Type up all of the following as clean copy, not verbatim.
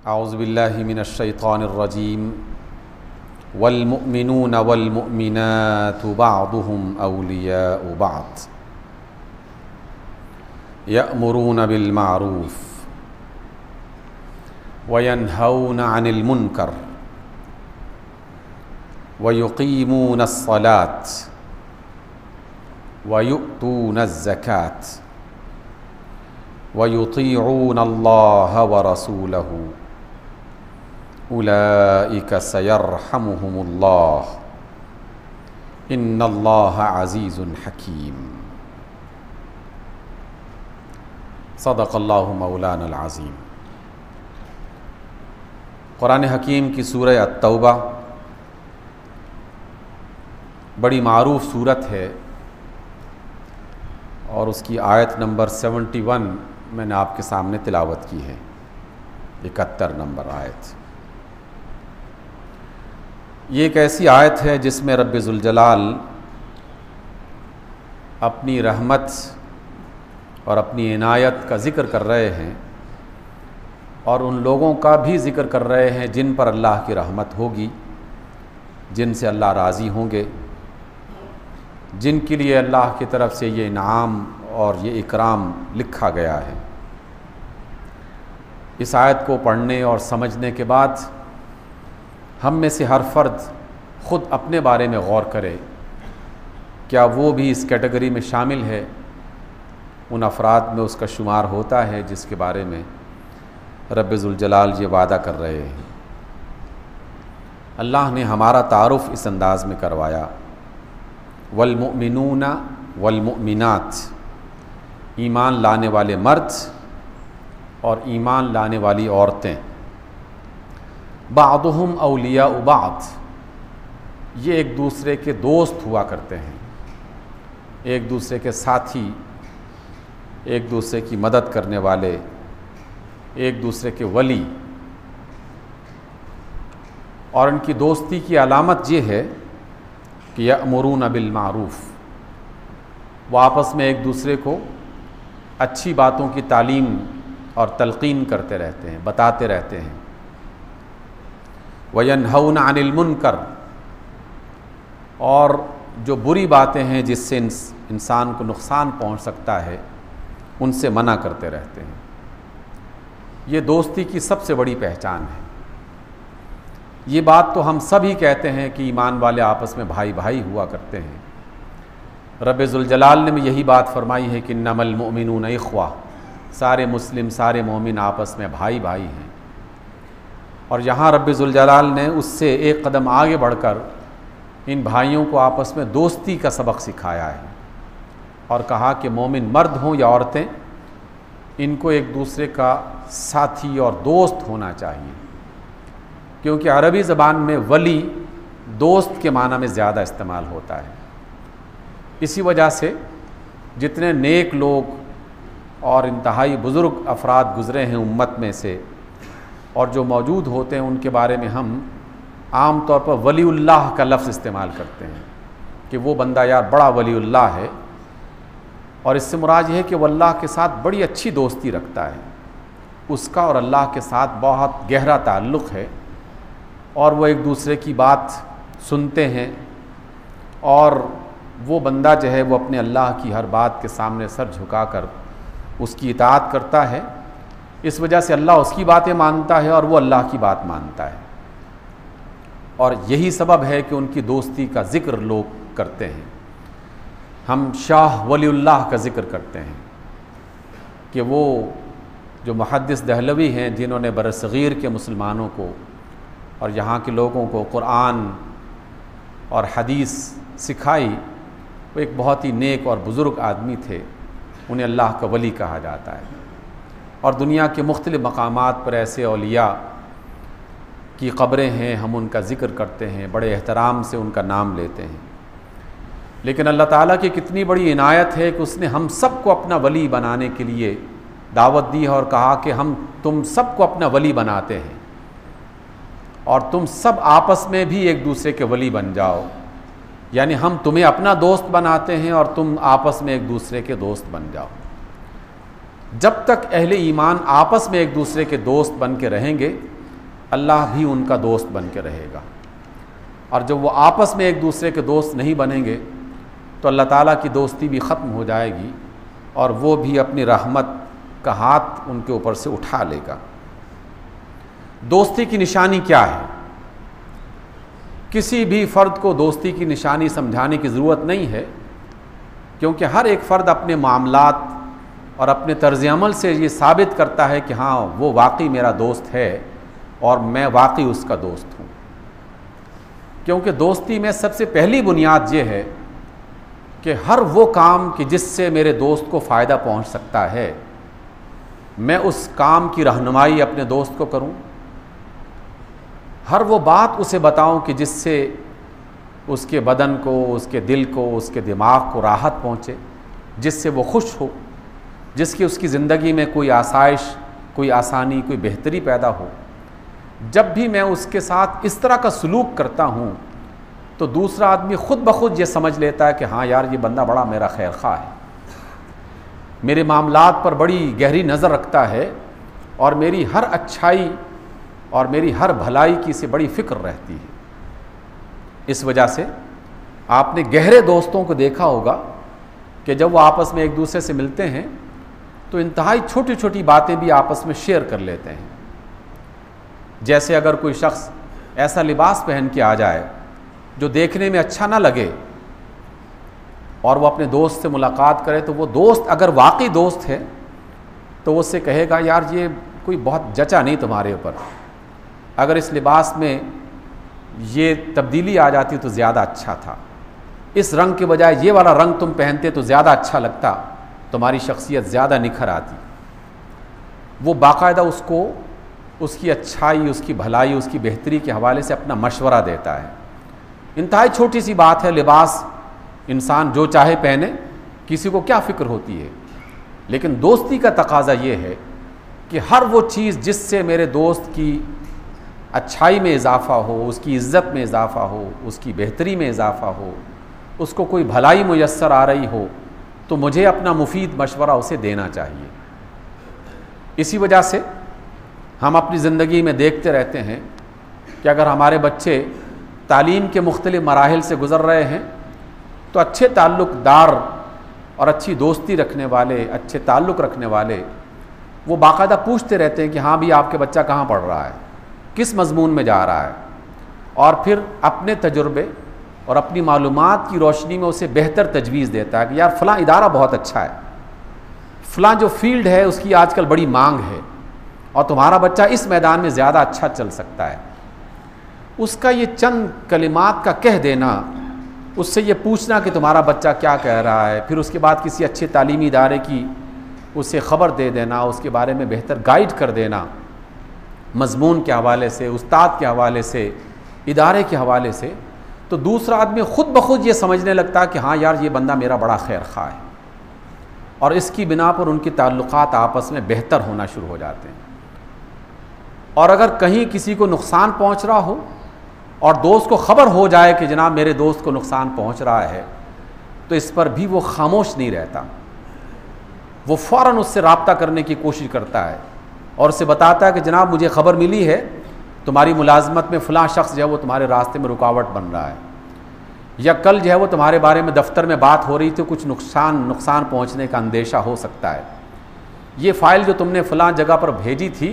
औज़ु बिल्लाहि मिनश शैतानिर रजीम वल्मुमिनूना वल्मुमिनातु बअदुहुम औलियाउ बअद यअमुरूना बिल मारूफ वयन्हौना अनिल मुनकर वयुक़ीमूनस सलात वयुअतूनज़ ज़कात वयुतीऊन अल्लाह व रसूलहू उलाइका सयरहमुहुमुल्लाह इन्नल्लाह अज़ीज़ुन हकीम। सदक़ल्लाहु मौलानल अज़ीम। कुरान हकीम की सूरह अत-तौबा बड़ी मारूफ सूरत है और उसकी आयत नंबर 71 मैंने आपके सामने तिलावत की है। 71 नंबर आयत। ये एक ऐसी आयत है जिसमें रब्बे ज़ुल जलाल अपनी रहमत और अपनी इनायत का ज़िक्र कर रहे हैं और उन लोगों का भी ज़िक्र कर रहे हैं जिन पर अल्लाह की रहमत होगी, जिनसे अल्लाह राज़ी होंगे, जिनके लिए अल्लाह की तरफ से ये इनाम और ये इकराम लिखा गया है। इस आयत को पढ़ने और समझने के बाद हम में से हर फ़र्द ख़ुद अपने बारे में गौर करे, क्या वो भी इस कैटेगरी में शामिल है, उन अफराद में उसका शुमार होता है जिसके बारे में रब्बे ज़ुल जलाल ये वादा कर रहे हैं। अल्लाह ने हमारा तारुफ़ इस अंदाज़ में करवाया, वल्मुमिनूना वल्मुमिनात, ईमान लाने वाले मर्द और ईमान लाने वाली औरतें, बादुहुम औलियाउ बाद, ये एक दूसरे के दोस्त हुआ करते हैं, एक दूसरे के साथी, एक दूसरे की मदद करने वाले, एक दूसरे के वली। और इनकी दोस्ती की अलामत ये है कि यअमुरूना बिल मारूफ, वो आपस में एक दूसरे को अच्छी बातों की तालीम और तलकीन करते रहते हैं, बताते रहते हैं। वयन्हौना अनिल मुनकर, और जो बुरी बातें हैं जिससे इंसान को नुकसान पहुंच सकता है उनसे मना करते रहते हैं। ये दोस्ती की सबसे बड़ी पहचान है। ये बात तो हम सभी कहते हैं कि ईमान वाले आपस में भाई भाई हुआ करते हैं। रब्बे ज़ुल जलाल ने यही बात फरमाई है कि इन्नमल मुमिनूना इख्वा, सारे मुस्लिम, सारे मोमिन आपस में भाई भाई हैं। और यहाँ रब्बे ज़ुल जलाल ने उससे एक कदम आगे बढ़कर इन भाइयों को आपस में दोस्ती का सबक सिखाया है और कहा कि मोमिन मर्द हों या औरतें, इनको एक दूसरे का साथी और दोस्त होना चाहिए, क्योंकि अरबी ज़बान में वली दोस्त के माना में ज़्यादा इस्तेमाल होता है। इसी वजह से जितने नेक लोग और इंतहाई बुज़ुर्ग अफराद गुज़रे हैं उम्मत में से और जो मौजूद होते हैं, उनके बारे में हम आम तौर पर वलीउल्लाह का लफ्ज़ इस्तेमाल करते हैं कि वो बंदा यार बड़ा वलीउल्लाह है। और इससे मुराद ये है कि वो अल्लाह के साथ बड़ी अच्छी दोस्ती रखता है, उसका और अल्लाह के साथ बहुत गहरा ताल्लुक़ है और वो एक दूसरे की बात सुनते हैं और वो बंदा जो है वो अपने अल्लाह की हर बात के सामने सर झुकाकर उसकी इताअत करता है। इस वजह से अल्लाह उसकी बातें मानता है और वो अल्लाह की बात मानता है। और यही सबब है कि उनकी दोस्ती का ज़िक्र लोग करते हैं। हम शाह वलीउल्लाह का ज़िक्र करते हैं कि वो जो मुहद्दिस दहलवी हैं, जिन्होंने बरसग़ीर के मुसलमानों को और यहाँ के लोगों को कुरान और हदीस सिखाई, वो एक बहुत ही नेक और बुज़ुर्ग आदमी थे। उन्हें अल्लाह का वली कहा जाता है। और दुनिया के मुख्तलिफ़ मकामात पर ऐसे औलिया की क़ब्रें हैं, हम उनका ज़िक्र करते हैं, बड़े एहतराम से उनका नाम लेते हैं। लेकिन अल्लाह ताला की कितनी बड़ी इनायत है कि उसने हम सबको अपना वली बनाने के लिए दावत दी है और कहा कि हम तुम सबको अपना वली बनाते हैं और तुम सब आपस में भी एक दूसरे के वली बन जाओ। यानी हम तुम्हें अपना दोस्त बनाते हैं और तुम आपस में एक दूसरे के दोस्त बन जाओ। जब तक अहले ईमान आपस में एक दूसरे के दोस्त बन के रहेंगे अल्लाह भी उनका दोस्त बन के रहेगा। और जब वो आपस में एक दूसरे के दोस्त नहीं बनेंगे तो अल्लाह ताला की दोस्ती भी ख़त्म हो जाएगी और वो भी अपनी रहमत का हाथ उनके ऊपर से उठा लेगा। दोस्ती की निशानी क्या है? किसी भी फ़र्द को दोस्ती की निशानी समझाने की ज़रूरत नहीं है, क्योंकि हर एक फ़र्द अपने मामलात और अपने तर्ज़ अमल से ये साबित करता है कि हाँ, वो वाकई मेरा दोस्त है और मैं वाकई उसका दोस्त हूँ। क्योंकि दोस्ती में सबसे पहली बुनियाद ये है कि हर वो काम कि जिससे मेरे दोस्त को फ़ायदा पहुँच सकता है, मैं उस काम की रहनुमाई अपने दोस्त को करूँ। हर वो बात उसे बताऊं कि जिससे उसके बदन को, उसके दिल को, उसके दिमाग को राहत पहुंचे, जिससे वो खुश हो, जिसकी उसकी ज़िंदगी में कोई आसाइश, कोई आसानी, कोई बेहतरी पैदा हो। जब भी मैं उसके साथ इस तरह का सलूक करता हूँ तो दूसरा आदमी ख़ुद ब खुद ये समझ लेता है कि हाँ यार, ये बंदा बड़ा मेरा खैर खा है, मेरे मामलात पर बड़ी गहरी नज़र रखता है और मेरी हर अच्छाई और मेरी हर भलाई की से बड़ी फ़िक्र रहती है। इस वजह से आपने गहरे दोस्तों को देखा होगा कि जब वो आपस में एक दूसरे से मिलते हैं तो इंतहाई छोटी छोटी बातें भी आपस में शेयर कर लेते हैं। जैसे अगर कोई शख्स ऐसा लिबास पहन के आ जाए जो देखने में अच्छा ना लगे और वो अपने दोस्त से मुलाकात करे, तो वो दोस्त अगर वाकई दोस्त है तो वो उससे कहेगा, यार ये कोई बहुत जचा नहीं तुम्हारे ऊपर, अगर इस लिबास में ये तब्दीली आ जाती तो ज़्यादा अच्छा था, इस रंग के बजाय ये वाला रंग तुम पहनते तो ज़्यादा अच्छा लगता, तुम्हारी शख्सियत ज़्यादा निखर आती। वो बाकायदा उसको उसकी अच्छाई, उसकी भलाई, उसकी बेहतरी के हवाले से अपना मशवरा देता है। इंतहाई छोटी सी बात है, लिबास इंसान जो चाहे पहने, किसी को क्या फ़िक्र होती है। लेकिन दोस्ती का तकाज़ा ये है कि हर वो चीज़ जिससे मेरे दोस्त की अच्छाई में इजाफ़ा हो, उसकी इज़्ज़त में इजाफ़ा हो, उसकी बेहतरी में इजाफ़ा हो, उसको कोई भलाई मुयस्सर आ रही हो, तो मुझे अपना मुफीद मशवरा उसे देना चाहिए। इसी वजह से हम अपनी ज़िंदगी में देखते रहते हैं कि अगर हमारे बच्चे तालीम के मुख्तलिफ़ मराहिल से गुज़र रहे हैं तो अच्छे ताल्लुक़दार और अच्छी दोस्ती रखने वाले, अच्छे ताल्लुक़ रखने वाले, वो बाकायदा पूछते रहते हैं कि हाँ भी आपके बच्चा कहाँ पढ़ रहा है, किस मज़मून में जा रहा है, और फिर अपने तजुर्बे और अपनी मालूमात की रोशनी में उसे बेहतर तजवीज़ देता है कि यार फ़लाँ इदारा बहुत अच्छा है, फ़लाँ जो फील्ड है उसकी आजकल बड़ी मांग है और तुम्हारा बच्चा इस मैदान में ज़्यादा अच्छा चल सकता है। उसका ये चंद कलिमात का कह देना, उससे ये पूछना कि तुम्हारा बच्चा क्या कह रहा है, फिर उसके बाद किसी अच्छे तालीमी इदारे की उसे ख़बर दे देना, उसके बारे में बेहतर गाइड कर देना, मज़मून के हवाले से, उस्ताद के हवाले से, इदारे के हवाले से, तो दूसरा आदमी ख़ुद ब खुद ये समझने लगता है कि हाँ यार, ये बंदा मेरा बड़ा खैर खा है, और इसकी बिना पर उनके ताल्लुक़ात आपस में बेहतर होना शुरू हो जाते हैं। और अगर कहीं किसी को नुकसान पहुँच रहा हो और दोस्त को ख़बर हो जाए कि जनाब मेरे दोस्त को नुकसान पहुँच रहा है, तो इस पर भी वो खामोश नहीं रहता, वो फ़ौरन उससे रब्ता करने की कोशिश करता है और उसे बताता है कि जनाब मुझे ख़बर मिली है तुम्हारी मुलाजमत में फ़लाँ शख्स जो है वो तुम्हारे रास्ते में रुकावट बन रहा है, या कल जो है वो तुम्हारे बारे में दफ्तर में बात हो रही थी, कुछ नुकसान पहुँचने का अंदेशा हो सकता है, ये फ़ाइल जो तुमने फ़लाँ जगह पर भेजी थी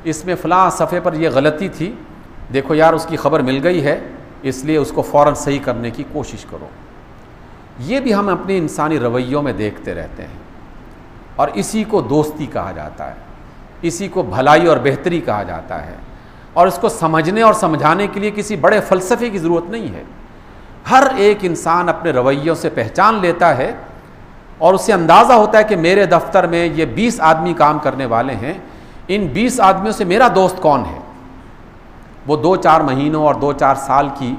इसमें फ़लाँ सफ़े पर यह गलती थी, देखो यार उसकी ख़बर मिल गई है, इसलिए उसको फ़ौरन सही करने की कोशिश करो। ये भी हम अपने इंसानी रवैयों में देखते रहते हैं और इसी को दोस्ती कहा जाता है, इसी को भलाई और बेहतरी कहा जाता है। और इसको समझने और समझाने के लिए किसी बड़े फ़लसफ़े की ज़रूरत नहीं है। हर एक इंसान अपने रवैयों से पहचान लेता है और उसे अंदाज़ा होता है कि मेरे दफ्तर में ये 20 आदमी काम करने वाले हैं, इन 20 आदमियों से मेरा दोस्त कौन है। वो 2-4 महीनों और 2-4 साल की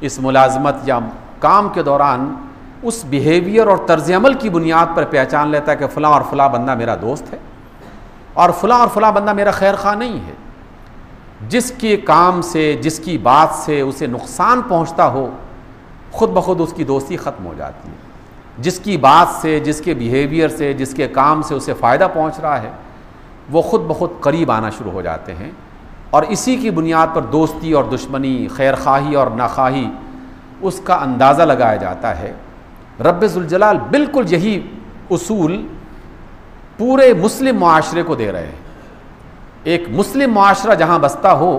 इस मुलाजमत या काम के दौरान उस बिहेवियर और तर्ज़ अमल की बुनियाद पर पहचान लेता है कि फ़लाँ और फ़लाँ बंदा मेरा दोस्त है और फ़लाँ बंदा मेरा खैर खा नहीं है। जिसके काम से, जिसकी बात से उसे नुकसान पहुँचता हो, ख़ुद ब खुद उसकी दोस्ती ख़त्म हो जाती है। जिसकी बात से, जिसके बिहेवियर से, जिसके काम से उसे फ़ायदा पहुँच रहा है, वो ख़ुद ब खुद करीब आना शुरू हो जाते हैं और इसी की बुनियाद पर दोस्ती और दुश्मनी, खैर खाही और नाखाही, उसका अंदाज़ा लगाया जाता है। रब्बे ज़ुल जलाल बिल्कुल यही उसूल पूरे मुस्लिम मुआशरे को दे रहे हैं। एक मुस्लिम मुआशरा जहाँ बसता हो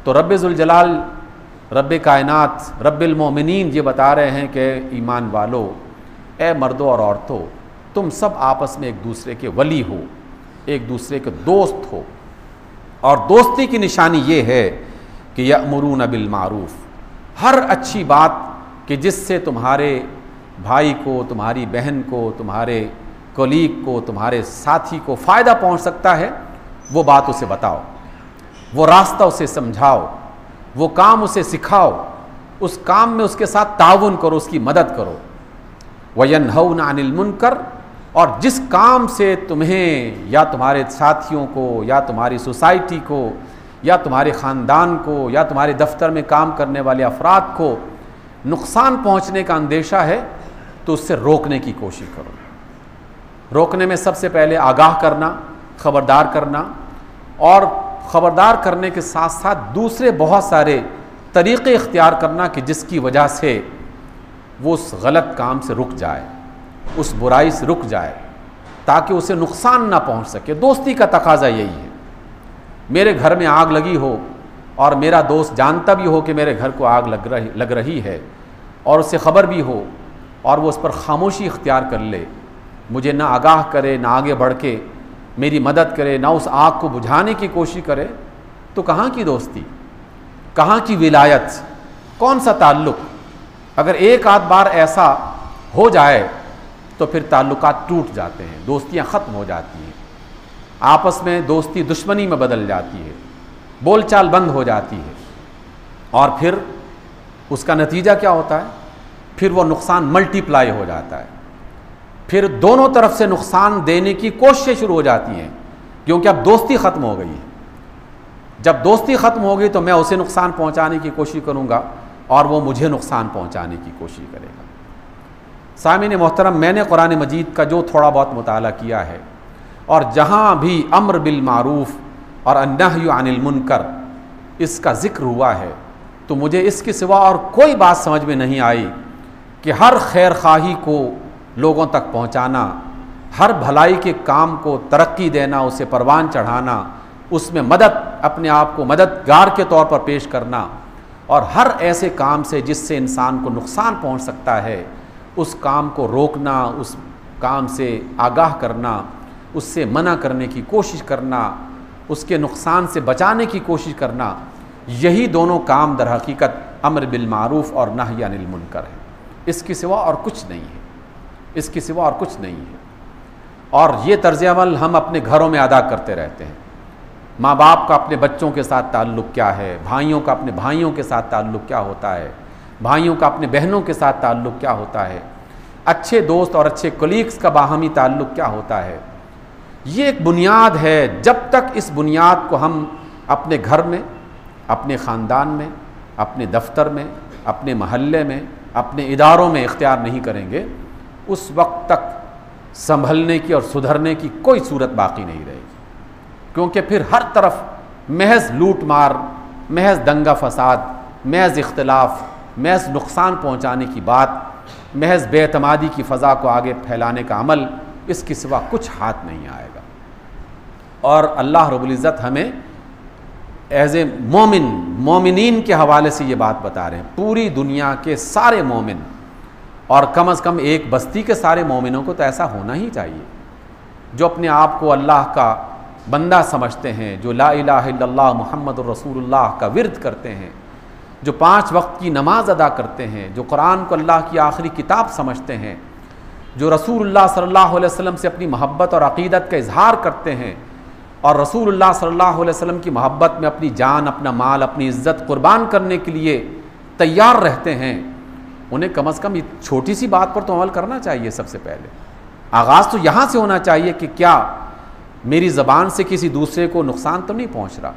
तो रब्बे ज़ुल जलाल, रब्बे कायनात, रब्बिल मोमिनीन ये बता रहे हैं कि ईमान वालो, ए मर्दों और औरतों, तुम सब आपस में एक दूसरे के वली हो, एक दूसरे के दोस्त हो। और दोस्ती की निशानी ये है कि यअमुरून बिल मारूफ, हर अच्छी बात कि जिससे तुम्हारे भाई को, तुम्हारी बहन को, तुम्हारे कोलीग को, तुम्हारे साथी को फ़ायदा पहुंच सकता है, वो बात उसे बताओ, वो रास्ता उसे समझाओ, वो काम उसे सिखाओ, उस काम में उसके साथ ताउन करो, उसकी मदद करो। वयन्हौना अनिल मुनकर, और जिस काम से तुम्हें या तुम्हारे साथियों को या तुम्हारी सोसाइटी को या तुम्हारे ख़ानदान को या तुम्हारे दफ्तर में काम करने वाले अफराद को नुकसान पहुंचने का अंदेशा है, तो उससे रोकने की कोशिश करो। रोकने में सबसे पहले आगाह करना, ख़बरदार करना, और ख़बरदार करने के साथ साथ दूसरे बहुत सारे तरीक़े इख्तियार करना कि जिसकी वजह से वो उस गलत काम से रुक जाए, उस बुराई से रुक जाए, ताकि उसे नुकसान ना पहुंच सके। दोस्ती का तकाजा यही है। मेरे घर में आग लगी हो और मेरा दोस्त जानता भी हो कि मेरे घर को आग लग रही है, और उसे ख़बर भी हो, और वो उस पर खामोशी इख्तियार कर ले, मुझे ना आगाह करे, ना आगे बढ़ के मेरी मदद करे, ना उस आग को बुझाने की कोशिश करे, तो कहाँ की दोस्ती, कहाँ की विलायत, कौन सा ताल्लुक़। अगर एक आध बार ऐसा हो जाए तो फिर ताल्लुकात टूट जाते हैं, दोस्तियाँ ख़त्म हो जाती हैं, आपस में दोस्ती दुश्मनी में बदल जाती है, बोलचाल बंद हो जाती है, और फिर उसका नतीजा क्या होता है? फिर वो नुकसान मल्टीप्लाई हो जाता है, फिर दोनों तरफ से नुकसान देने की कोशिशें शुरू हो जाती हैं, क्योंकि अब दोस्ती ख़त्म हो गई है। जब दोस्ती ख़त्म हो गई तो मैं उसे नुकसान पहुंचाने की कोशिश करूंगा और वो मुझे नुकसान पहुंचाने की कोशिश करेगा। सामिन मोहतरम, मैंने कुरान मजीद का जो थोड़ा बहुत मुताला किया है, और जहाँ भी अम्र बिल मारूफ और अन्नहयु अनिल मुनकर इसका ज़िक्र हुआ है, तो मुझे इसके सिवा और कोई बात समझ में नहीं आई कि हर खैर खाही को लोगों तक पहुँचाना, हर भलाई के काम को तरक्की देना, उसे परवान चढ़ाना, उसमें मदद, अपने आप को मददगार के तौर पर पेश करना, और हर ऐसे काम से जिससे इंसान को नुकसान पहुँच सकता है उस काम को रोकना, उस काम से आगाह करना, उससे मना करने की कोशिश करना, उसके नुकसान से बचाने की कोशिश करना, यही दोनों काम दर हकीकत अम्र बिल मारूफ और नही अनिल मुनकर है। इसके सिवा और कुछ नहीं है, इसके सिवा और कुछ नहीं है। और ये तर्ज़ अमल हम अपने घरों में अदा करते रहते हैं। माँ बाप का अपने बच्चों के साथ ताल्लुक़ क्या है, भाइयों का अपने भाइयों के साथ ताल्लुक़ क्या होता है, भाइयों का अपने बहनों के साथ ताल्लुक़ क्या होता है, अच्छे दोस्त और अच्छे कोलीग्स का बाहमी ताल्लुक़ क्या होता है। ये एक बुनियाद है। जब तक इस बुनियाद को हम अपने घर में, अपने ख़ानदान में, अपने दफ्तर में, अपने महल्ले में, अपने इदारों में इख्तियार नहीं करेंगे, उस वक्त तक संभलने की और सुधरने की कोई सूरत बाकी नहीं रहेगी। क्योंकि फिर हर तरफ महज लूट मार, महज दंगा फसाद, महज इख्तिलाफ, महज नुकसान पहुँचाने की बात, महज बेअतमादी की फ़ज़ा को आगे फैलाने का अमल, इसके सिवा कुछ हाथ नहीं आएगा। और अल्लाह रब्बुल इज़्ज़त हमें एज़ ए मोमिनीन के हवाले से ये बात बता रहे हैं। पूरी दुनिया के सारे मोमिन, और कम अज़ कम एक बस्ती के सारे मोमिनों को तो ऐसा होना ही चाहिए, जो अपने आप को अल्लाह का बंदा समझते हैं, जो ला इलाहा इल्लल्लाह मुहम्मदुर रसूलुल्लाह का विर्द करते हैं, जो 5 वक्त की नमाज अदा करते हैं, जो कुरान को अल्लाह की आखिरी किताब समझते हैं, जो रसूलुल्लाह सल्लल्लाहु अलैहि वसल्लम से अपनी मोहब्बत और अक़ीदत का इजहार करते हैं, और रसूलुल्लाह सल्लल्लाहु अलैहि वसल्लम की मोहब्बत में अपनी जान, अपना माल, अपनी इज़्ज़त कुर्बान करने के लिए तैयार रहते हैं, उन्हें कम अज़ कम छोटी सी बात पर तो अमल करना चाहिए। सबसे पहले आगाज़ तो यहाँ से होना चाहिए कि क्या मेरी ज़बान से किसी दूसरे को नुकसान तो नहीं पहुँच रहा,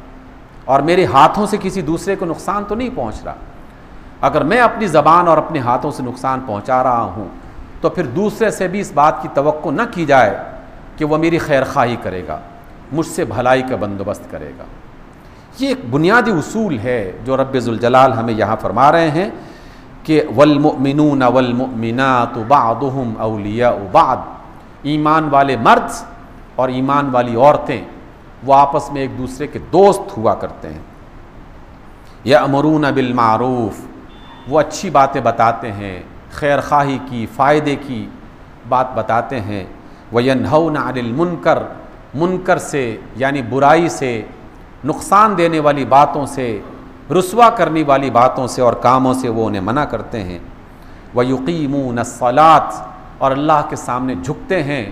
और मेरे हाथों से किसी दूसरे को नुकसान तो नहीं पहुँच रहा। अगर मैं अपनी ज़बान और अपने हाथों से नुकसान पहुँचा रहा हूँ, तो फिर दूसरे से भी इस बात की तवक्को न की जाए कि वह मेरी खैर खाही करेगा, मुझसे भलाई का बंदोबस्त करेगा। ये एक बुनियादी उसूल है जो रब्बे ज़ुल जलाल हमें यहाँ फरमा रहे हैं कि वल्मुमिनून वल्मुमिनातु बादुहुम औलियाउ बाद, ईमान वाले मर्द और ईमान वाली औरतें वो आपस में एक दूसरे के दोस्त हुआ करते हैं। यअमुरून बिल मारूफ, वो अच्छी बातें बताते हैं, खैर खाही की, फ़ायदे की बात बताते हैं। वयन्हौना अनिल मुनकर, मुनकर से यानी बुराई से, नुकसान देने वाली बातों से, रुस्वा करने वाली बातों से और कामों से वो उन्हें मना करते हैं। वयुकीमून अस्सलात, और अल्लाह के सामने झुकते हैं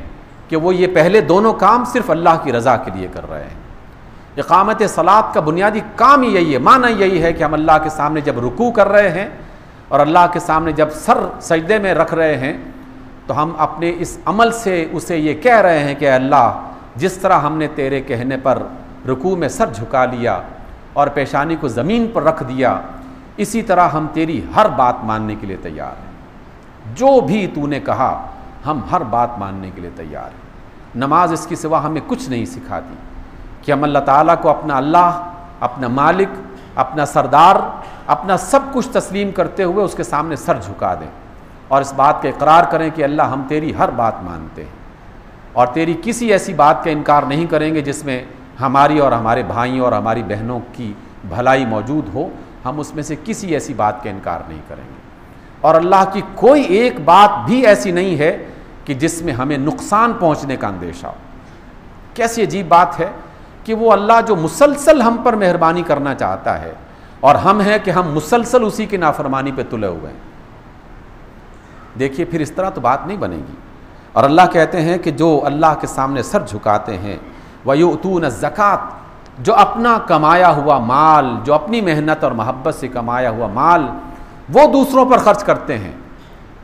कि वो ये पहले दोनों काम सिर्फ अल्लाह की रज़ा के लिए कर रहे हैं। इक़ामत सलात का बुनियादी काम ही यही है, माना यही है कि हम अल्लाह के सामने जब रुकू कर रहे हैं और अल्लाह के सामने जब सर सजदे में रख रहे हैं तो हम अपने इस अमल से उसे ये कह रहे हैं कि अल्लाह, जिस तरह हमने तेरे कहने पर रुकू में सर झुका लिया और पेशानी को ज़मीन पर रख दिया, इसी तरह हम तेरी हर बात मानने के लिए तैयार हैं। जो भी तूने कहा हम हर बात मानने के लिए तैयार हैं। नमाज इसके सिवा हमें कुछ नहीं सिखाती कि हम अल्लाह ताला को अपना अल्लाह, अपना मालिक, अपना सरदार, अपना सब कुछ तस्लीम करते हुए उसके सामने सर झुका दें और इस बात का इकरार करें कि अल्लाह, हम तेरी हर बात मानते हैं और तेरी किसी ऐसी बात का इनकार नहीं करेंगे जिसमें हमारी और हमारे भाइयों और हमारी बहनों की भलाई मौजूद हो। हम उसमें से किसी ऐसी बात का इनकार नहीं करेंगे और अल्लाह की कोई एक बात भी ऐसी नहीं है कि जिसमें हमें नुकसान पहुंचने का अंदेशा हो। कैसी अजीब बात है कि वो अल्लाह जो मुसलसल हम पर मेहरबानी करना चाहता है और हम हैं कि हम मुसलसल उसी की नाफरमानी पे तुले हुए हैं। देखिए, फिर इस तरह तो बात नहीं बनेगी। और अल्लाह कहते हैं कि जो अल्लाह के सामने सर झुकाते हैं, वयुतून ज़कात, जो अपना कमाया हुआ माल, जो अपनी मेहनत और मोहब्बत से कमाया हुआ माल वो दूसरों पर खर्च करते हैं,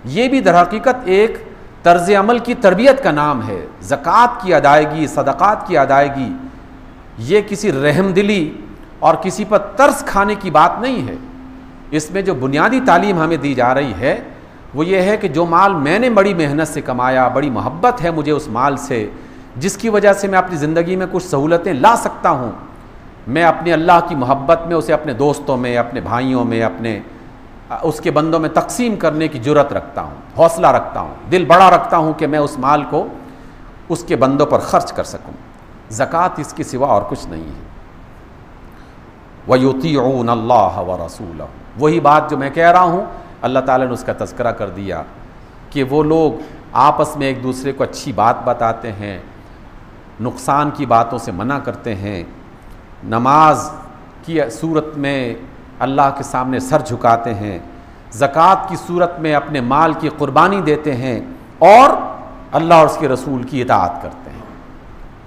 ये भी दरहकीकत एक तर्ज अमल की तरबियत का नाम है। ज़कात की अदायगी, सदक़ात की अदायगी, ये किसी रहमदिली और किसी पर तरस खाने की बात नहीं है। इसमें जो बुनियादी तालीम हमें दी जा रही है वो ये है कि जो माल मैंने बड़ी मेहनत से कमाया, बड़ी मोहब्बत है मुझे उस माल से, जिसकी वजह से मैं अपनी ज़िंदगी में कुछ सहूलतें ला सकता हूँ, मैं अपने अल्लाह की मोहब्बत में उसे अपने दोस्तों में, अपने भाइयों में, अपने उसके बंदों में तकसीम करने की जुर्रत रखता हूँ, हौसला रखता हूँ, दिल बड़ा रखता हूँ कि मैं उस माल को उसके बंदों पर खर्च कर सकूँ। ज़कात इसके सिवा और कुछ नहीं है। वयुतीऊन अल्लाह व रसूलहू, वही बात जो मैं कह रहा हूँ अल्लाह ताला ने उसका तज़किरा कर दिया कि वो लोग आपस में एक दूसरे को अच्छी बात बताते हैं, नुकसान की बातों से मना करते हैं, नमाज की सूरत में अल्लाह के सामने सर झुकाते हैं, ज़कात की सूरत में अपने माल की कुर्बानी देते हैं और अल्लाह और उसके रसूल की इताअत करते हैं,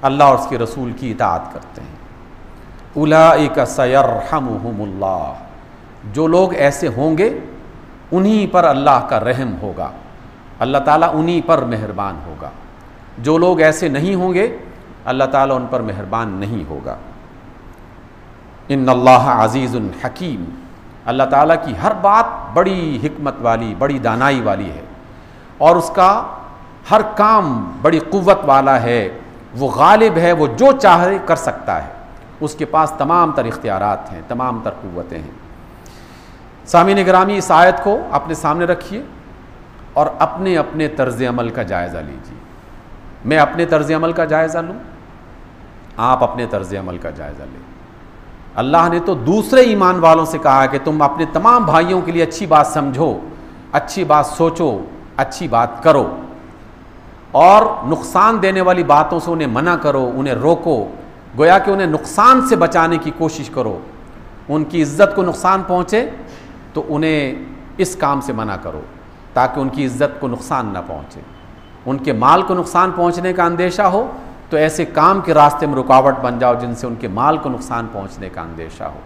अल्लाह और उसके रसूल की इताअत करते हैं। उलाइका सयरहमुहुमुल्लाह, जो लोग ऐसे होंगे उन्हीं पर अल्लाह का रहम होगा, अल्लाह ताला उन्हीं पर मेहरबान होगा। जो लोग ऐसे नहीं होंगे अल्लाह ताला उन पर मेहरबान नहीं होगा। इन्नल्लाह अज़ीज़ुन हकीम, अल्लाह ताला की हर बात बड़ी हिकमत वाली, बड़ी दानाई वाली है और उसका हर काम बड़ी क़ुव्वत वाला है। वो गालिब है, वो जो चाहे कर सकता है, उसके पास तमाम तर इख्तियारात हैं, तमाम तर क़ुव्वतें हैं। सामीन गिरामी, इस आयत को अपने सामने रखिए और अपने अपने तर्ज़ अमल का जायज़ा लीजिए। मैं अपने तर्ज़ अमल का जायज़ा लूँ, आप अपने तर्ज़ अमल का जायज़ा लें। अल्लाह ने तो दूसरे ईमान वालों से कहा कि तुम अपने तमाम भाइयों के लिए अच्छी बात समझो, अच्छी बात सोचो, अच्छी बात करो और नुकसान देने वाली बातों से उन्हें मना करो, उन्हें रोको, गोया कि उन्हें नुकसान से बचाने की कोशिश करो। उनकी इज़्ज़त को नुकसान पहुँचे तो उन्हें इस काम से मना करो ताकि उनकी इज़्ज़त को नुकसान ना पहुँचे। उनके माल को नुकसान पहुँचने का अंदेशा हो तो ऐसे काम के रास्ते में रुकावट बन जाओ जिनसे उनके माल को नुकसान पहुँचने का अंदेशा हो।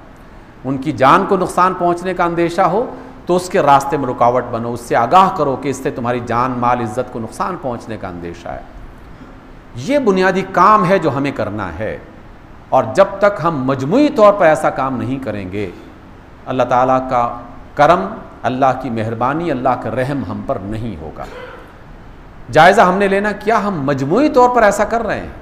उनकी जान को नुकसान पहुँचने का अंदेशा हो तो उसके रास्ते में रुकावट बनो, उससे आगाह करो कि इससे तुम्हारी जान, माल, इज़्ज़त को नुकसान पहुँचने का अंदेशा है। ये बुनियादी काम है जो हमें करना है और जब तक हम मजमूई तौर पर ऐसा काम नहीं करेंगे, अल्लाह ताला का करम, अल्लाह की मेहरबानी, अल्लाह का रहम हम पर नहीं होगा। जायज़ा हमने लेना क्या हम मजमूई तौर पर ऐसा कर रहे हैं?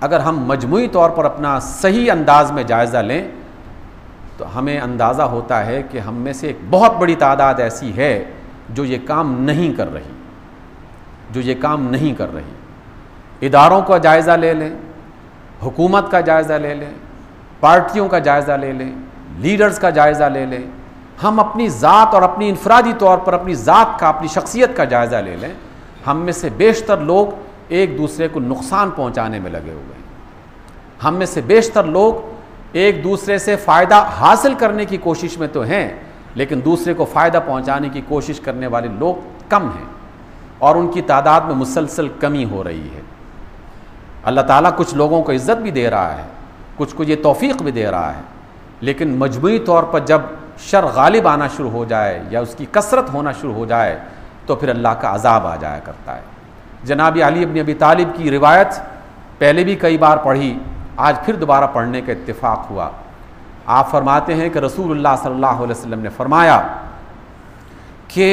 अगर हम मजमूई तौर पर अपना सही अंदाज में जायज़ा लें तो हमें अंदाज़ा होता है कि हम में से एक बहुत बड़ी तादाद ऐसी है जो ये काम नहीं कर रही, इदारों का जायज़ा ले लें, हुकूमत का जायज़ा ले लें, पार्टियों का जायज़ा ले लें, लीडर्स का जायज़ा ले लें, हम अपनी ज़ात और अपनी इनफरादी तौर पर अपनी ज़ात का, अपनी शख्सियत का जायज़ा ले लें, हम में से बेशतर लोग एक दूसरे को नुकसान पहुंचाने में लगे हुए हैं। हम में से बेशतर लोग एक दूसरे से फ़ायदा हासिल करने की कोशिश में तो हैं, लेकिन दूसरे को फ़ायदा पहुंचाने की कोशिश करने वाले लोग कम हैं और उनकी तादाद में मुसलसल कमी हो रही है। अल्लाह ताला कुछ लोगों को इज़्ज़त भी दे रहा है, कुछ को ये तौफ़ीक़ भी दे रहा है, लेकिन मजमूई तौर पर जब शर गालिब आना शुरू हो जाए या उसकी कसरत होना शुरू हो जाए तो फिर अल्लाह का अज़ाब आ जाया करता है। जनाब अली इब्न अबी तालिब की रिवायत पहले भी कई बार पढ़ी, आज फिर दोबारा पढ़ने का इत्तिफ़ाक़ हुआ। आप फरमाते हैं कि रसूलुल्लाह सल्लल्लाहु अलैहि वसल्लम ने फरमाया कि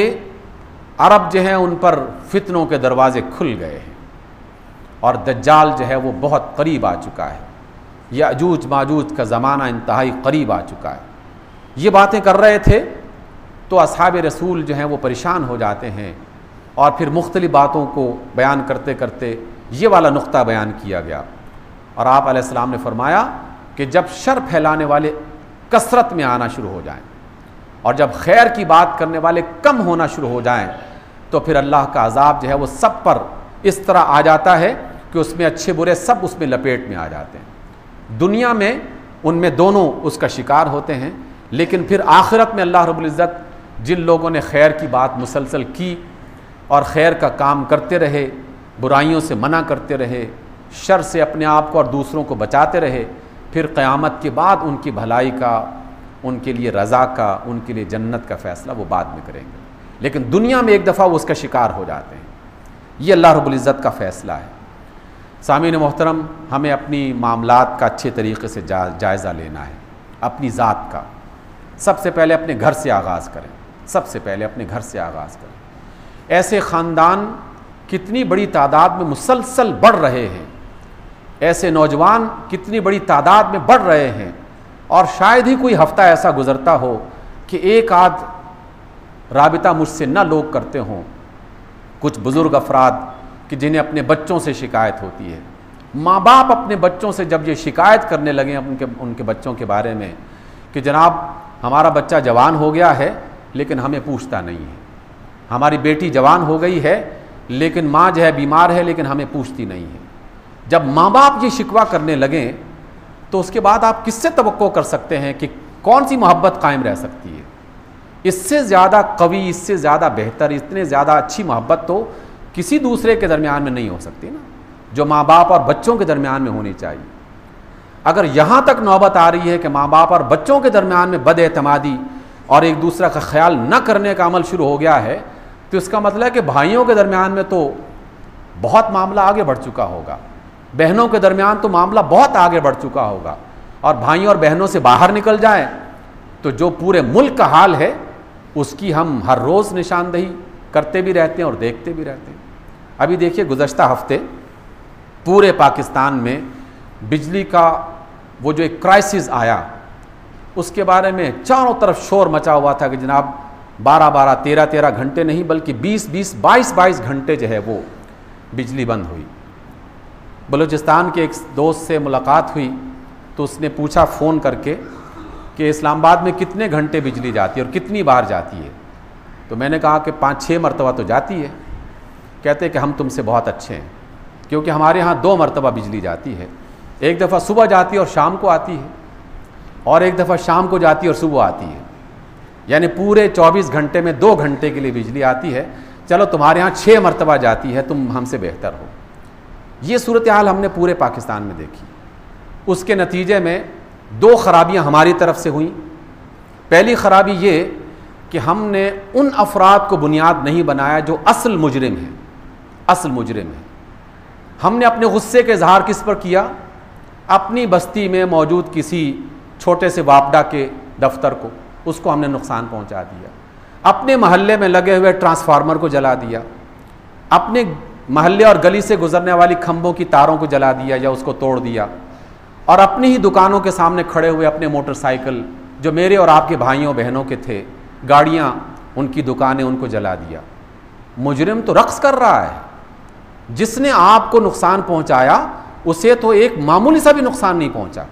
अरब जो हैं उन पर फितनों के दरवाज़े खुल गए हैं और दज्जाल जो है वो बहुत करीब आ चुका है, याजूज माजूज का ज़माना इंतहाई करीब आ चुका है। ये बातें कर रहे थे तो असहाब रसूल जो हैं वो परेशान हो जाते हैं और फिर मुख्तलिफ बातों को बयान करते करते ये वाला नुक्ता बयान किया गया और आप अलैहिस्सलाम ने फरमाया कि जब शर फैलाने वाले कसरत में आना शुरू हो जाएं और जब खैर की बात करने वाले कम होना शुरू हो जाएं तो फिर अल्लाह का अज़ाब जो है वो सब पर इस तरह आ जाता है कि उसमें अच्छे बुरे सब उसमें लपेट में आ जाते हैं। दुनिया में उनमें दोनों उसका शिकार होते हैं, लेकिन फिर आखिरत में अल्लाह रब्बुल इज़्ज़त जिन लोगों ने खैर की बात मुसलसल की और खैर का काम करते रहे, बुराइयों से मना करते रहे, शर से अपने आप को और दूसरों को बचाते रहे, फिर क़यामत के बाद उनकी भलाई का, उनके लिए रज़ा का, उनके लिए जन्नत का फ़ैसला वो बाद में करेंगे। लेकिन दुनिया में एक दफ़ा वो उसका शिकार हो जाते हैं। ये अल्लाह रब्बुल इज़्ज़त का फ़ैसला है। सामीन मोहतरम, हमें अपनी मामलात का अच्छे तरीक़े से जायज़ा लेना है, अपनी ज़ात का। सबसे पहले अपने घर से आगाज़ करें, सबसे पहले अपने घर से आगाज़ करें। ऐसे ख़ानदान कितनी बड़ी तादाद में मुसलसल बढ़ रहे हैं, ऐसे नौजवान कितनी बड़ी तादाद में बढ़ रहे हैं और शायद ही कोई हफ़्ता ऐसा गुज़रता हो कि एक आध राबिता मुझसे न लोग करते हों। कुछ बुज़ुर्ग अफराद कि जिन्हें अपने बच्चों से शिकायत होती है, माँ बाप अपने बच्चों से जब ये शिकायत करने लगे उनके बच्चों के बारे में कि जनाब हमारा बच्चा जवान हो गया है लेकिन हमें पूछता नहीं है, हमारी बेटी जवान हो गई है लेकिन माँ जो है बीमार है लेकिन हमें पूछती नहीं है। जब माँ बाप ये शिकवा करने लगें तो उसके बाद आप किससे तवक्को कर सकते हैं कि कौन सी मोहब्बत कायम रह सकती है? इससे ज़्यादा कवी, इससे ज़्यादा बेहतर, इतने ज़्यादा अच्छी मोहब्बत तो किसी दूसरे के दरमियान में नहीं हो सकती ना, जो माँ बाप और बच्चों के दरमियान में होनी चाहिए। अगर यहाँ तक नौबत आ रही है कि माँ बाप और बच्चों के दरमियान में बदएतमादी और एक दूसरे का ख्याल न करने का अमल शुरू हो गया है, तो इसका मतलब है कि भाइयों के दरमियान में तो बहुत मामला आगे बढ़ चुका होगा, बहनों के दरमियान तो मामला बहुत आगे बढ़ चुका होगा, और भाइयों और बहनों से बाहर निकल जाए तो जो पूरे मुल्क का हाल है उसकी हम हर रोज़ निशानदही करते भी रहते हैं और देखते भी रहते हैं। अभी देखिए, गुज़श्ता हफ्ते पूरे पाकिस्तान में बिजली का वो जो एक क्राइसिस आया उसके बारे में चारों तरफ शोर मचा हुआ था कि जनाब 12-12, 13-13 घंटे नहीं बल्कि 20-20, 22-22 घंटे जो है वो बिजली बंद हुई। बलूचिस्तान के एक दोस्त से मुलाकात हुई तो उसने पूछा फ़ोन करके कि इस्लामाबाद में कितने घंटे बिजली जाती है और कितनी बार जाती है। तो मैंने कहा कि 5-6 मरतबा तो जाती है। कहते कि हम तुमसे बहुत अच्छे हैं, क्योंकि हमारे यहाँ 2 मरतबा बिजली जाती है, एक दफ़ा सुबह जाती है और शाम को आती है, और एक दफ़ा शाम को जाती है और सुबह आती है, यानी पूरे 24 घंटे में 2 घंटे के लिए बिजली आती है। चलो तुम्हारे यहाँ 6 मरतबा जाती है, तुम हमसे बेहतर हो। ये सूरत हाल हमने पूरे पाकिस्तान में देखी। उसके नतीजे में 2 खराबियाँ हमारी तरफ से हुई। पहली खराबी ये कि हमने उन अफराद को बुनियाद नहीं बनाया जो असल मुजरिम है, असल मुजरिम है। हमने अपने गुस्से के इजहार किस पर किया? अपनी बस्ती में मौजूद किसी छोटे से वापडा के दफ्तर को, उसको हमने नुकसान पहुंचा दिया। अपने महल्ले में लगे हुए ट्रांसफार्मर को जला दिया। अपने महल्ले और गली से गुजरने वाली खंभों की तारों को जला दिया या उसको तोड़ दिया, और अपनी ही दुकानों के सामने खड़े हुए अपने मोटरसाइकिल जो मेरे और आपके भाइयों बहनों के थे, गाड़ियाँ, उनकी दुकानें, उनको जला दिया। मुजरिम तो रक्स कर रहा है। जिसने आपको नुकसान पहुंचाया उसे तो एक मामूली सा भी नुकसान नहीं पहुंचा,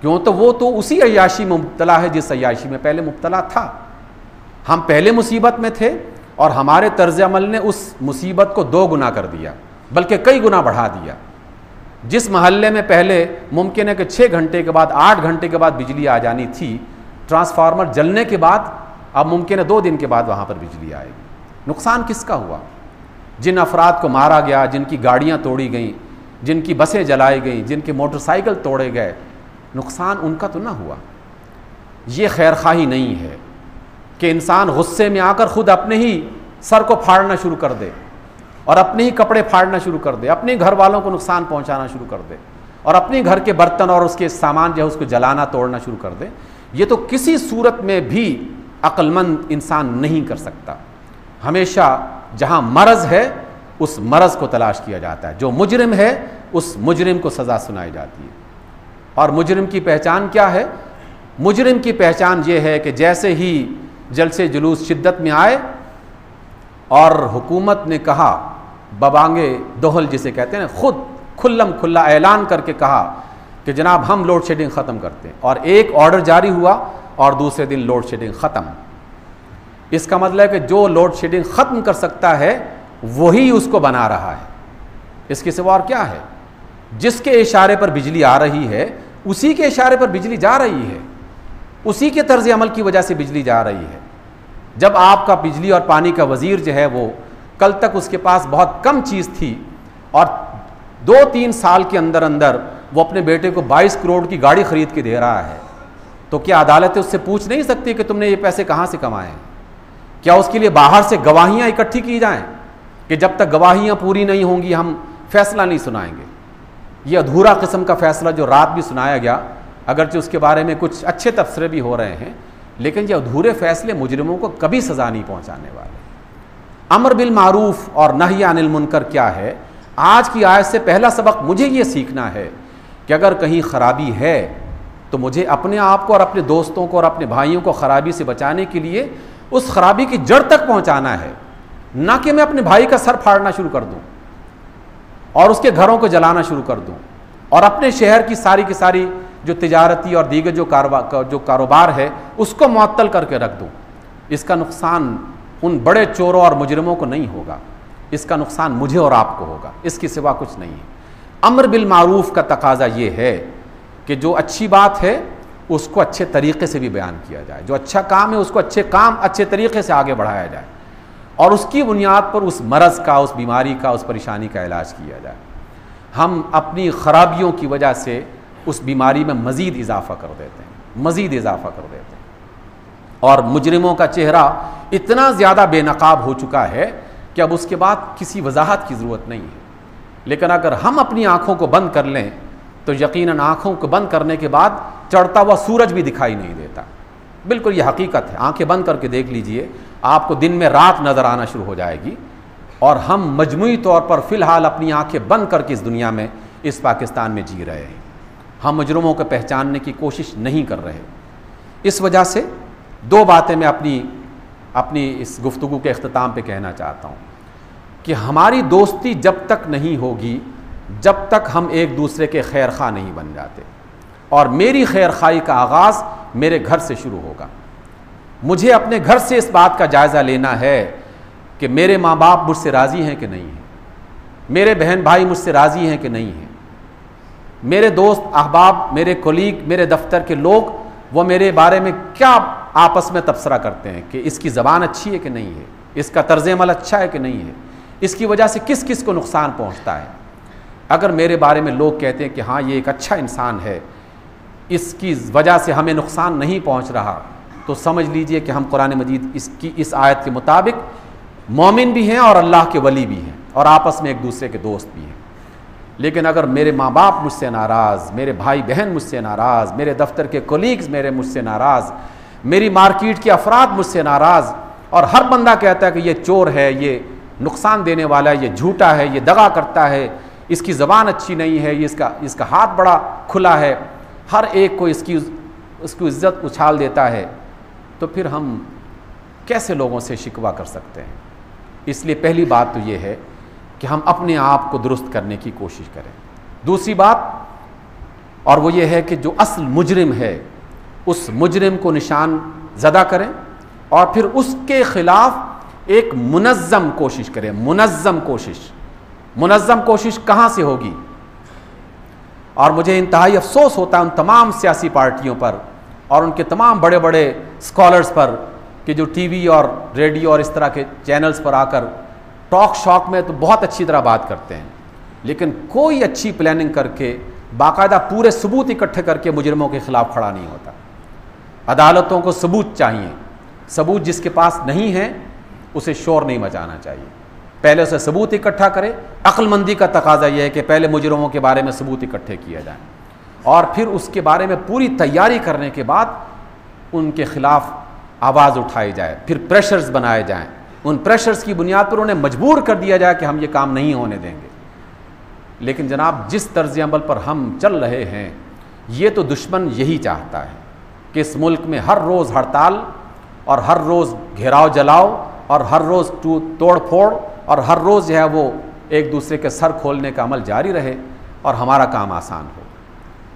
क्यों? तो वो तो उसी अय्याशी में मुब्तला है जिस अय्याशी में पहले मुब्तला था। हम पहले मुसीबत में थे और हमारे तर्ज अमल ने उस मुसीबत को 2 गुना कर दिया, बल्कि कई गुना बढ़ा दिया। जिस महल्ले में पहले मुमकिन है कि 6 घंटे के बाद, 8 घंटे के बाद बिजली आ जानी थी, ट्रांसफार्मर जलने के बाद अब मुमकिन है 2 दिन के बाद वहाँ पर बिजली आएगी। नुकसान किसका हुआ? जिन अफराद को मारा गया, जिनकी गाड़ियाँ तोड़ी गईं, जिनकी बसें जलाई गईं, जिनके मोटरसाइकिल तोड़े गए, नुकसान उनका तो ना हुआ। ये खैरखाही नहीं है कि इंसान गुस्से में आकर खुद अपने ही सर को फाड़ना शुरू कर दे और अपने ही कपड़े फाड़ना शुरू कर दे, अपने घर वालों को नुकसान पहुंचाना शुरू कर दे और अपने घर के बर्तन और उसके सामान जो है उसको जलाना तोड़ना शुरू कर दे। ये तो किसी सूरत में भी अक्लमंद इंसान नहीं कर सकता। हमेशा जहां मरज है उस मरज को तलाश किया जाता है, जो मुजरिम है उस मुजरिम को सज़ा सुनाई जाती है। और मुजरिम की पहचान क्या है? मुजरिम की पहचान ये है कि जैसे ही जलसे जुलूस शिद्दत में आए और हुकूमत ने कहा, बबांगे दोहल जिसे कहते हैं, खुद खुल्लम खुल्ला ऐलान करके कहा कि जनाब हम लोड शेडिंग ख़त्म करते हैं, और एक ऑर्डर जारी हुआ और दूसरे दिन लोड शेडिंग ख़त्म। इसका मतलब है कि जो लोड शेडिंग ख़त्म कर सकता है वही उसको बना रहा है, इसके सिवा और क्या है? जिसके इशारे पर बिजली आ रही है उसी के इशारे पर बिजली जा रही है, उसी के तर्ज अमल की वजह से बिजली जा रही है। जब आपका बिजली और पानी का वजीर जो है वो कल तक उसके पास बहुत कम चीज़ थी और 2-3 साल के अंदर अंदर वो अपने बेटे को 22 करोड़ की गाड़ी खरीद के दे रहा है, तो क्या अदालतें उससे पूछ नहीं सकती कि तुमने ये पैसे कहाँ से कमाए हैं? क्या उसके लिए बाहर से गवाहियाँ इकट्ठी की जाएँ कि जब तक गवाहियाँ पूरी नहीं होंगी हम फैसला नहीं सुनाएंगे? ये अधूरा किस्म का फैसला जो रात भी सुनाया गया, अगरचे उसके बारे में कुछ अच्छे तबसरे भी हो रहे हैं, लेकिन ये अधूरे फैसले मुजरिमों को कभी सज़ा नहीं पहुंचाने वाले। अमर बिल मारूफ और नही अनिल मुनकर क्या है? आज की आयत से पहला सबक मुझे ये सीखना है कि अगर कहीं खराबी है तो मुझे अपने आप को और अपने दोस्तों को और अपने भाइयों को खराबी से बचाने के लिए उस खराबी की जड़ तक पहुंचाना है, ना कि मैं अपने भाई का सर फाड़ना शुरू कर दूं और उसके घरों को जलाना शुरू कर दूं और अपने शहर की सारी जो तिजारती और दीगर जो कारोबार है उसको मुअत्तल करके रख दूं। इसका नुकसान उन बड़े चोरों और मुजरिमों को नहीं होगा, इसका नुकसान मुझे और आपको होगा, इसके सिवा कुछ नहीं है। अम्र बिल मारूफ का तकाजा ये है कि जो अच्छी बात है उसको अच्छे तरीक़े से भी बयान किया जाए, जो अच्छा काम है उसको अच्छे तरीक़े से आगे बढ़ाया जाए और उसकी बुनियाद पर उस मरज़ का, उस बीमारी का, उस परेशानी का इलाज किया जाए। हम अपनी ख़राबियों की वजह से उस बीमारी में मज़ीद इजाफ़ा कर देते हैं, और मुजरिमों का चेहरा इतना ज़्यादा बेनकाब हो चुका है कि अब उसके बाद किसी वजाहत की ज़रूरत नहीं है। लेकिन अगर हम अपनी आँखों को बंद कर लें तो यकीनन आँखों को बंद करने के बाद चढ़ता हुआ सूरज भी दिखाई नहीं देता। बिल्कुल ये हकीकत है। आंखें बंद करके देख लीजिए, आपको दिन में रात नज़र आना शुरू हो जाएगी। और हम मजमूई तौर पर फ़िलहाल अपनी आंखें बंद करके इस दुनिया में, इस पाकिस्तान में जी रहे हैं। हम मुजरिमों को पहचानने की कोशिश नहीं कर रहे। इस वजह से 2 बातें मैं अपनी इस गुफ्तगू के अख्ताम पे कहना चाहता हूँ कि हमारी दोस्ती जब तक नहीं होगी जब तक हम एक दूसरे के खैर खा नहीं बन जाते, और मेरी खैर खाई का आगाज़ मेरे घर से शुरू होगा। मुझे अपने घर से इस बात का जायज़ा लेना है कि मेरे माँ बाप मुझसे राज़ी हैं कि नहीं हैं, मेरे बहन भाई मुझसे राज़ी हैं कि नहीं हैं, मेरे दोस्त अहबाब, मेरे कोलीग, मेरे दफ्तर के लोग वो मेरे बारे में क्या आपस में तबसरा करते हैं कि इसकी ज़बान अच्छी है कि नहीं है, इसका तर्ज़ अमल अच्छा है कि नहीं है, इसकी वजह से किस किस को नुकसान पहुँचता है। अगर मेरे बारे में लोग कहते हैं कि हाँ ये एक अच्छा इंसान है, इसकी वजह से हमें नुकसान नहीं पहुँच रहा, तो समझ लीजिए कि हम कुरान मजीद इसकी इस आयत के मुताबिक मोमिन भी हैं और अल्लाह के वली भी हैं और आपस में एक दूसरे के दोस्त भी हैं। लेकिन अगर मेरे माँ बाप मुझसे नाराज़, मेरे भाई बहन मुझसे नाराज़, मेरे दफ्तर के कोलीग्स मुझसे नाराज़, मेरी मार्केट के अफराद मुझसे नाराज़, और हर बंदा कहता है कि ये चोर है, ये नुकसान देने वाला है, ये झूठा है, ये दगा करता है, इसकी ज़बान अच्छी नहीं है, ये इसका हाथ बड़ा खुला है, हर एक को इसकी इज्जत उछाल देता है, तो फिर हम कैसे लोगों से शिकवा कर सकते हैं। इसलिए पहली बात तो ये है कि हम अपने आप को दुरुस्त करने की कोशिश करें। दूसरी बात और वो ये है कि जो असल मुजरिम है उस मुजरिम को निशान ज़दा करें और फिर उसके ख़िलाफ़ एक मुनज़्ज़म कोशिश करें। मुनज़्ज़म कोशिश कहाँ से होगी? और मुझे इंतहाई अफसोस होता है उन तमाम सियासी पार्टियों पर और उनके तमाम बड़े बड़े स्कॉलर्स पर कि जो टीवी और रेडियो और इस तरह के चैनल्स पर आकर टॉक शॉक में तो बहुत अच्छी तरह बात करते हैं, लेकिन कोई अच्छी प्लानिंग करके बाकायदा पूरे सबूत इकट्ठे करके मुजरिमों के खिलाफ खड़ा नहीं होता। अदालतों को सबूत चाहिए, सबूत जिसके पास नहीं है उसे शोर नहीं मचाना चाहिए, पहले उसे सबूत इकट्ठा करे। अक्लमंदी का तकाजा यह है कि पहले मुजरिमों के बारे में सबूत इकट्ठे किए जाएं और फिर उसके बारे में पूरी तैयारी करने के बाद उनके खिलाफ आवाज़ उठाई जाए, फिर प्रेशर्स बनाए जाएं, उन प्रेशर्स की बुनियाद पर उन्हें मजबूर कर दिया जाए कि हम ये काम नहीं होने देंगे। लेकिन जनाब, जिस तर्ज अमल पर हम चल रहे हैं, ये तो दुश्मन यही चाहता है कि इस मुल्क में हर रोज़ हड़ताल और हर रोज़ घेराव जलाओ और हर रोज़ तोड़ फोड़ और हर रोज़ जो है वो एक दूसरे के सर खोलने का अमल जारी रहे और हमारा काम आसान हो।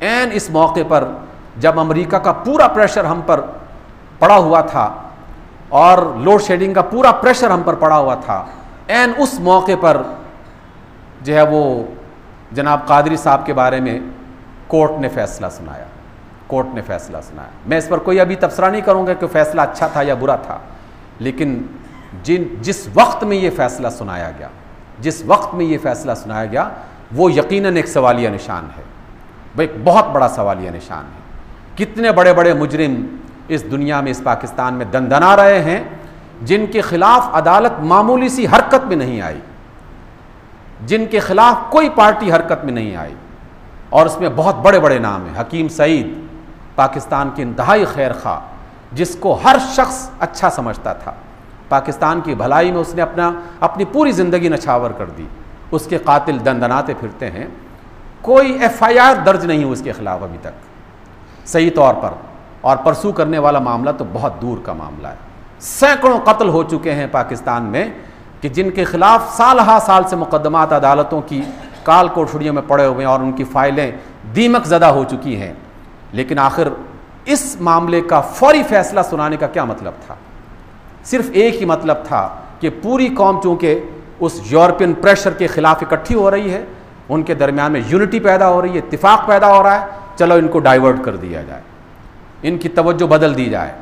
ऐन इस मौके पर जब अमेरिका का पूरा प्रेशर हम पर पड़ा हुआ था और लोड शेडिंग का पूरा प्रेशर हम पर पड़ा हुआ था, ऐन उस मौके पर जो है वो जनाब कादरी साहब के बारे में कोर्ट ने फैसला सुनाया। मैं इस पर कोई अभी तबसरा नहीं करूँगा कि फैसला अच्छा था या बुरा था, लेकिन जिस वक्त में ये फैसला सुनाया गया वो यकीनन एक सवालिया निशान है, वो एक बहुत बड़ा सवालिया निशान है। कितने बड़े बड़े मुजरिम इस दुनिया में, इस पाकिस्तान में दंदना रहे हैं, जिनके खिलाफ अदालत मामूली सी हरकत में नहीं आई, जिनके खिलाफ कोई पार्टी हरकत में नहीं आई, और उसमें बहुत बड़े बड़े नाम हैं। हकीम सईद पाकिस्तान के इंतहाई खैर खा, जिसको हर शख्स अच्छा समझता था, पाकिस्तान की भलाई में उसने अपनी पूरी ज़िंदगी नछावर कर दी, उसके कातिल दंदनाते फिरते हैं, कोई FIR दर्ज नहीं हुई उसके खिलाफ अभी तक सही तौर पर, और परसू करने वाला मामला तो बहुत दूर का मामला है। सैकड़ों कत्ल हो चुके हैं पाकिस्तान में कि जिनके खिलाफ साल से मुकदमात अदालतों की काल कोठरियों में पड़े हुए हैं और उनकी फाइलें दीमक ज़दा हो चुकी हैं। लेकिन आखिर इस मामले का फौरी फैसला सुनाने का क्या मतलब था? सिर्फ एक ही मतलब था कि पूरी कौम चूँकि उस यूरोपियन प्रेशर के खिलाफ इकट्ठी हो रही है, उनके दरमियान में यूनिटी पैदा हो रही है, इत्तिफाक पैदा हो रहा है, चलो इनको डाइवर्ट कर दिया जाए, इनकी तवज्जो बदल दी जाए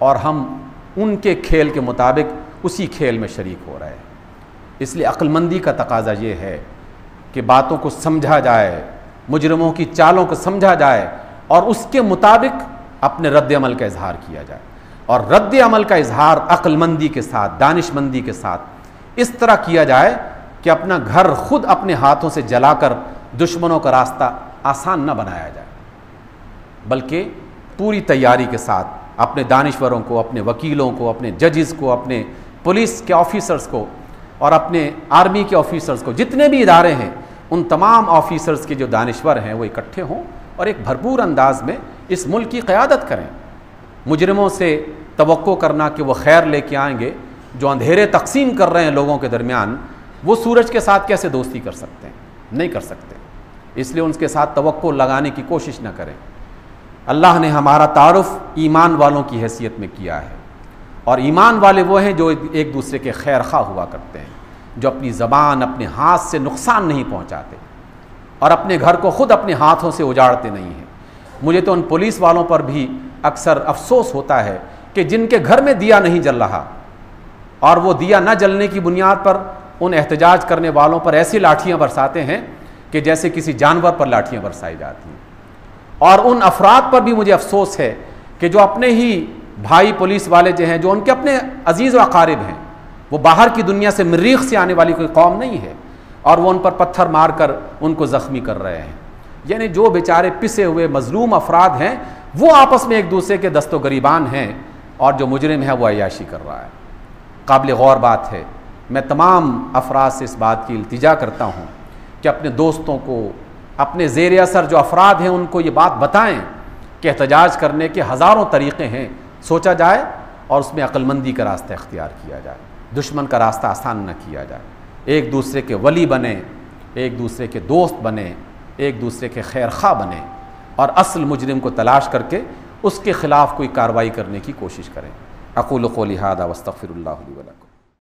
और हम उनके खेल के मुताबिक उसी खेल में शरीक हो रहे हैं। इसलिए अक्लमंदी का तकाजा ये है कि बातों को समझा जाए, मुजरिमों की चालों को समझा जाए और उसके मुताबिक अपने रद्द अमल का इजहार किया जाए। और रद्द अमल का इजहार अक्लमंदी के साथ, दानिशमंदी के साथ इस तरह किया जाए कि अपना घर खुद अपने हाथों से जलाकर दुश्मनों का रास्ता आसान न बनाया जाए, बल्कि पूरी तैयारी के साथ अपने दानिश्वरों को, अपने वकीलों को, अपने जजेस को, अपने पुलिस के ऑफिसर्स को और अपने आर्मी के ऑफिसर्स को, जितने भी इदारे हैं, उन तमाम ऑफिसर्स के जो दानिश्वर हैं वो इकट्ठे हों और एक भरपूर अंदाज में इस मुल्क की क़यादत करें। मुजरिमों से तवक्को करना कि वो खैर लेके आएंगे, जो अंधेरे तकसीम कर रहे हैं लोगों के दरमियान, वो सूरज के साथ कैसे दोस्ती कर सकते हैं? नहीं कर सकते। इसलिए उनके साथ तवक्को लगाने की कोशिश न करें। अल्लाह ने हमारा तारुफ ईमान वालों की हैसियत में किया है, और ईमान वाले वो हैं जो एक दूसरे के खैर खा हुआ करते हैं, जो अपनी ज़बान, अपने हाथ से नुकसान नहीं पहुँचाते और अपने घर को खुद अपने हाथों से उजाड़ते नहीं हैं। मुझे तो उन पुलिस वालों पर भी अक्सर अफसोस होता है कि जिनके घर में दिया नहीं जल रहा और वो दिया न जलने की बुनियाद पर उन एहतजाज करने वालों पर ऐसी लाठियाँ बरसाते हैं कि जैसे किसी जानवर पर लाठियाँ बरसाई जाती हैं। और उन अफराद पर भी मुझे अफसोस है कि जो अपने ही भाई पुलिस वाले जो हैं, जो उनके अपने अजीज़ व अकारिब हैं, वो बाहर की दुनिया से मरीख से आने वाली कोई कौम नहीं है, और वो उन पर पत्थर मार कर उनको ज़ख्मी कर रहे हैं। यानी जो बेचारे पिसे हुए मजलूम अफराद हैं वो आपस में एक दूसरे के दस्तो गरीबान हैं, और जो मुजरिम है वो अय्याशी कर रहा है। काबिल गौर बात है। मैं तमाम अफराद से इस बात की इल्तिजा करता हूँ कि अपने दोस्तों को, अपने ज़ेर असर जो अफराद हैं उनको ये बात बताएं कि एहतजाज करने के हज़ारों तरीक़े हैं, सोचा जाए और उसमें अक्लमंदी का रास्ता इख्तियार किया जाए, दुश्मन का रास्ता आसान न किया जाए। एक दूसरे के वली बने, एक दूसरे के दोस्त बने, एक दूसरे के खैर खा बने और असल मुजरिम को तलाश करके उसके ख़िलाफ़ कोई कार्रवाई करने की कोशिश करें। अक़ूलु क़ौली हाज़ा वस्तग़फ़िरुल्लाह ली व लकुम।